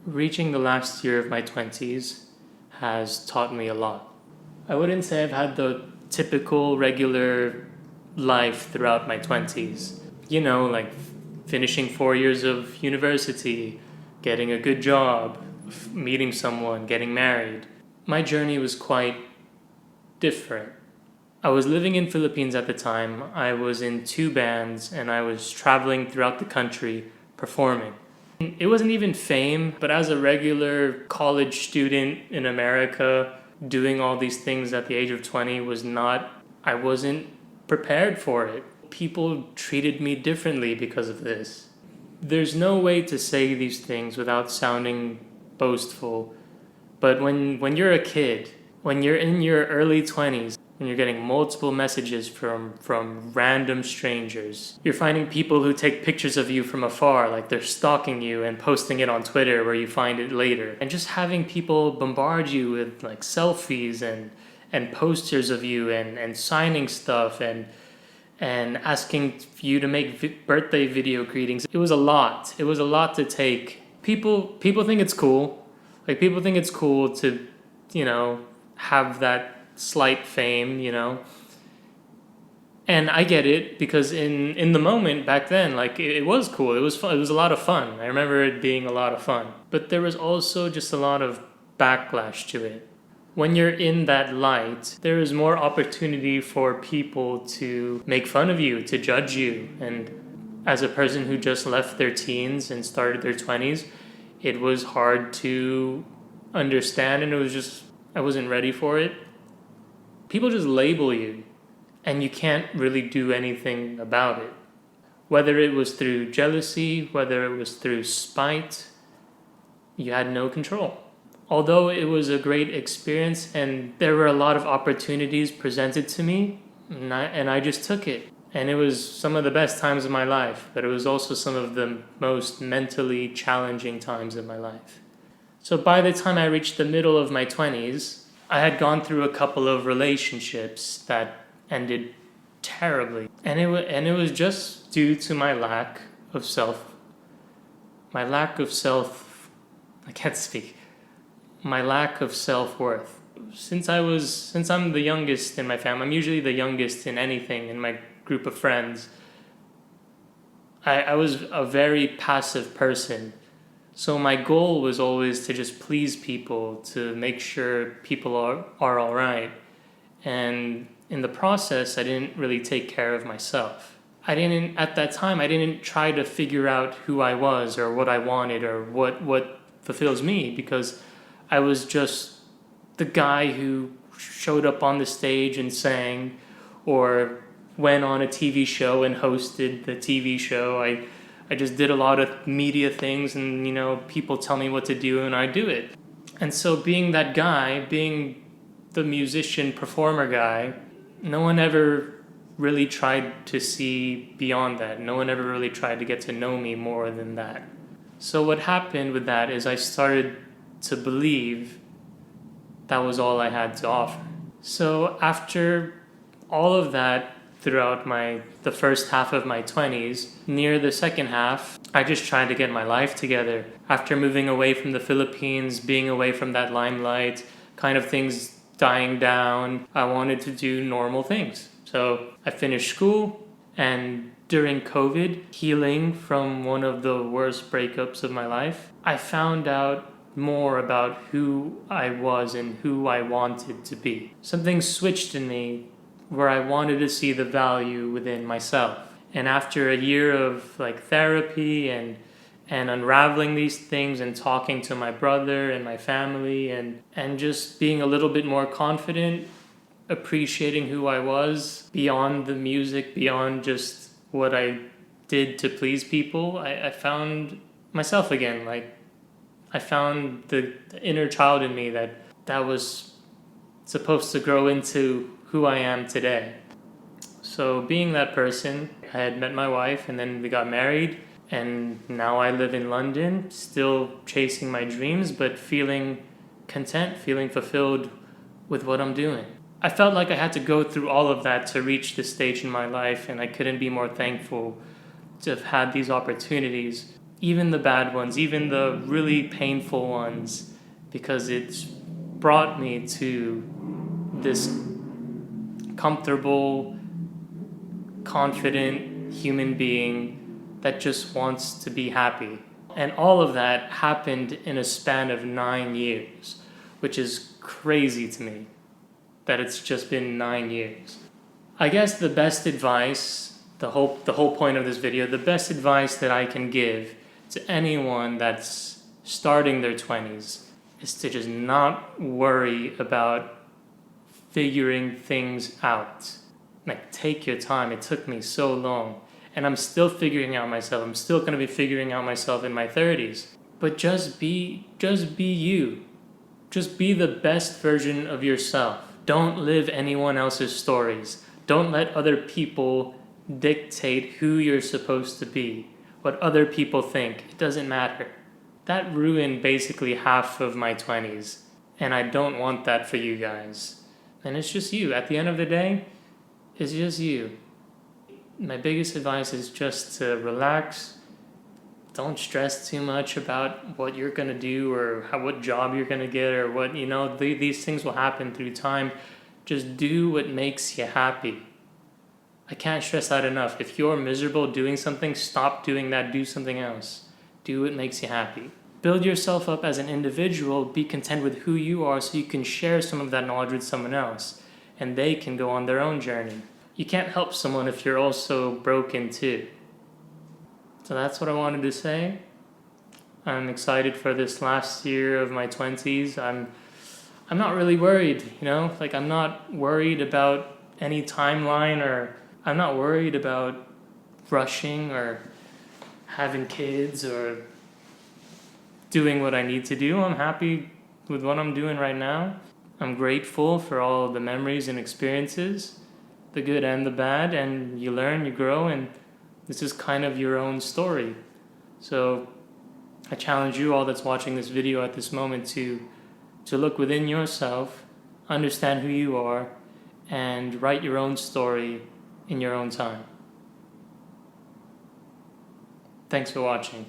Reaching the last year of my 20s has taught me a lot. I wouldn't say I've had the typical regular life throughout my 20s. Like finishing 4 years of university, getting a good job, meeting someone, getting married. My journey was quite different. I was living in Philippines at the time. I was in two bands and I was traveling throughout the country performing. It wasn't even fame, but as a regular college student in America, doing all these things at the age of 20 I wasn't prepared for it. People treated me differently because of this. There's no way to say these things without sounding boastful, but when you're a kid, when you're in your early 20s, and you're getting multiple messages from random strangers. You're finding people who take pictures of you from afar, like they're stalking you and posting it on Twitter where you find it later. And just having people bombard you with like selfies and posters of you and signing stuff and asking you to make birthday video greetings. It was a lot. It was a lot to take. People think it's cool. Like people think it's cool to, have that slight fame, and I get it because in the moment back then, like it was cool, it was fun, it was a lot of fun. I remember it being a lot of fun, but there was also just a lot of backlash to it. When you're in that light, there is more opportunity for people to make fun of you, to judge you. And as a person who just left their teens and started their 20s, it was hard to understand, and I wasn't ready for it. People just label you, and you can't really do anything about it. Whether it was through jealousy, whether it was through spite, you had no control. Although it was a great experience and there were a lot of opportunities presented to me, and I just took it. And it was some of the best times of my life, but it was also some of the most mentally challenging times of my life. So by the time I reached the middle of my 20s, I had gone through a couple of relationships that ended terribly. And it was just due to my lack of self-worth. Since I'm the youngest in my family, I'm usually the youngest in anything in my group of friends. I was a very passive person. So my goal was always to just please people, to make sure people are all right. And in the process, I didn't really take care of myself. At that time, I didn't try to figure out who I was or what I wanted or what fulfills me, because I was just the guy who showed up on the stage and sang, or went on a TV show and hosted the TV show. I just did a lot of media things, and people tell me what to do and I do it. And so being that guy, being the musician performer guy, no one ever really tried to see beyond that. No one ever really tried to get to know me more than that. So what happened with that is I started to believe that was all I had to offer. So after all of that, throughout the first half of my 20s, near the second half, I just tried to get my life together. After moving away from the Philippines, being away from that limelight, kind of things dying down, I wanted to do normal things. So I finished school, and during COVID, healing from one of the worst breakups of my life, I found out more about who I was and who I wanted to be. Something switched in me where I wanted to see the value within myself. And after a year of therapy and unraveling these things and talking to my brother and my family and just being a little bit more confident, appreciating who I was beyond the music, beyond just what I did to please people, I found myself again. I found the inner child in me that was supposed to grow into who I am today. So being that person, I had met my wife and then we got married, and now I live in London, still chasing my dreams, but feeling content, feeling fulfilled with what I'm doing. I felt like I had to go through all of that to reach this stage in my life, and I couldn't be more thankful to have had these opportunities. even the bad ones, even the really painful ones, because it's brought me to this comfortable, confident human being that just wants to be happy. And all of that happened in a span of 9 years, which is crazy to me that it's just been 9 years. I guess the best advice, the whole point of this video, the best advice that I can give to anyone that's starting their 20s is to just not worry about figuring things out. Like, take your time. It took me so long, and I'm still figuring out myself. I'm still going to be figuring out myself in my 30s. But just be you. Just be the best version of yourself. Don't live anyone else's stories. Don't let other people dictate who you're supposed to be, what other people think. It doesn't matter. That ruined basically half of my 20s, and I don't want that for you guys. And it's just you. At the end of the day, it's just you. My biggest advice is just to relax. Don't stress too much about what you're going to do or what job you're going to get or what, these things will happen through time. Just do what makes you happy. I can't stress that enough. If you're miserable doing something, stop doing that. Do something else. Do what makes you happy. Build yourself up as an individual. Be content with who you are so you can share some of that knowledge with someone else, and they can go on their own journey. You can't help someone if you're also broken too. So that's what I wanted to say. I'm excited for this last year of my 20s. I'm not really worried, I'm not worried about any timeline, or I'm not worried about rushing or having kids or doing what I need to do. I'm happy with what I'm doing right now. I'm grateful for all the memories and experiences, the good and the bad, and you learn, you grow, and this is kind of your own story. So I challenge you all that's watching this video at this moment to look within yourself, understand who you are, and write your own story in your own time. Thanks for watching.